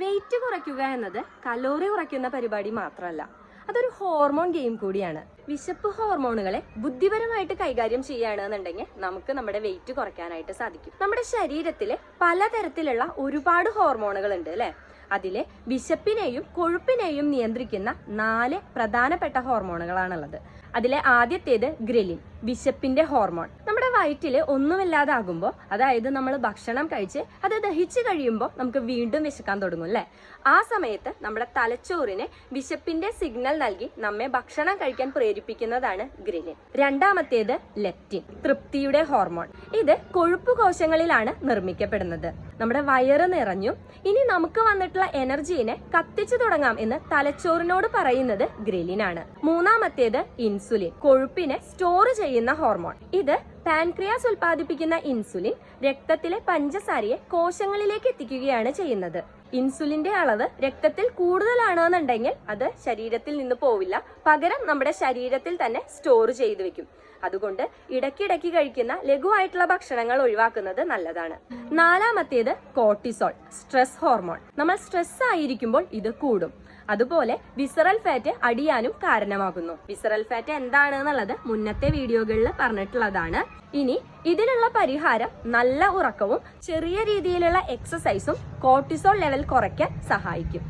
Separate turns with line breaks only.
Wait കുറയ്ക്കുക എന്നത് calorie കുറയ്ക്കുന്ന പരിപാടി മാത്രമല്ല, അതൊരു ഹോർമോൺ ഗെയിം കൂടിയാണ്. വിശപ്പ് ഹോർമോണുകളെ ബുദ്ധിപരമായിട്ട് കൈകാര്യം ചെയ്യുകയാണെന്നുണ്ടെങ്കിൽ നമുക്ക് നമ്മുടെ വെയിറ്റ് കുറയ്ക്കാനായിട്ട് സാധിക്കും. നമ്മുടെ ശരീരത്തിലെ പലതരത്തിലുള്ള ഒരുപാട് ഹോർമോണുകൾ ഉണ്ട് അല്ലെ. അതിലെ വിശപ്പിനെയും കൊഴുപ്പിനെയും നിയന്ത്രിക്കുന്ന 4 പ്രധാനപ്പെട്ട ഹോർമോണുകളാണുള്ളത്. അതിലെ ആദ്യത്തേത് ഗ്രെലിൻ, വിശപ്പിന്റെ ഹോർമോൺ. നമ്മുടെ വയറ്റില് ഒന്നുമില്ലാതാകുമ്പോൾ, അതായത് നമ്മൾ ഭക്ഷണം കഴിച്ച് അത് ദഹിച്ചു കഴിയുമ്പോൾ നമുക്ക് വീണ്ടും വിശക്കാൻ തുടങ്ങും അല്ലെ. ആ സമയത്ത് നമ്മുടെ തലച്ചോറിന് വിശപ്പിന്റെ സിഗ്നൽ നൽകി നമ്മെ ഭക്ഷണം കഴിക്കാൻ പ്രേരിപ്പിക്കുന്നതാണ് ഗ്രെലിൻ. രണ്ടാമത്തേത് ലെപ്റ്റിൻ, തൃപ്തിയുടെ ഹോർമോൺ. ഇത് കൊഴുപ്പ് കോശങ്ങളിലാണ് നിർമ്മിക്കപ്പെടുന്നത്. നമ്മുടെ വയറ് നിറഞ്ഞു, ഇനി നമുക്ക് വന്നിട്ടുള്ള എനർജീനെ കത്തിച്ചു തുടങ്ങാം എന്ന് തലച്ചോറിനോട് പറയുന്നത് ഗ്രെലിൻ ആണ്. മൂന്നാമത്തേത് ഇൻസുലിൻ, കൊഴുപ്പിനെ സ്റ്റോർ ചെയ്യുന്ന ഹോർമോൺ. ഇത് പാൻക്രിയാസ് ഉൽപ്പാദിപ്പിക്കുന്ന ഇൻസുലിൻ രക്തത്തിലെ പഞ്ചസാരയെ കോശങ്ങളിലേക്ക് എത്തിക്കുകയാണ് ചെയ്യുന്നത്. ഇൻസുലിന്റെ അളവ് രക്തത്തിൽ കൂടുതലാണെന്നുണ്ടെങ്കിൽ അത് ശരീരത്തിൽ നിന്ന് പോവില്ല, പകരം നമ്മുടെ ശരീരത്തിൽ തന്നെ സ്റ്റോർ ചെയ്തു വെക്കും. അതുകൊണ്ട് ഇടയ്ക്കിടയ്ക്ക് കഴിക്കുന്ന ലഘുവായിട്ടുള്ള ഭക്ഷണങ്ങൾ ഒഴിവാക്കുന്നത് നല്ലതാണ്. നാലാമത്തേത് കോർട്ടിസോൾ, സ്ട്രെസ് ഹോർമോൺ. നമ്മൾ സ്ട്രെസ് ആയിരിക്കുമ്പോൾ ഇത് കൂടും. അതുപോലെ വിസറൽ ഫാറ്റ് അടിയാനും കാരണമാകുന്നു. വിസറൽ ഫാറ്റ് എന്താണെന്നുള്ളത് മുന്നത്തെ വീഡിയോകളിൽ പറഞ്ഞിട്ടുള്ളതാണ്. ഇനി ഇതിനുള്ള പരിഹാരം നല്ല ഉറക്കവും ചെറിയ രീതിയിലുള്ള എക്സസൈസും കോർട്ടിസോൾ ലെവൽ കുറയ്ക്കാൻ സഹായിക്കും.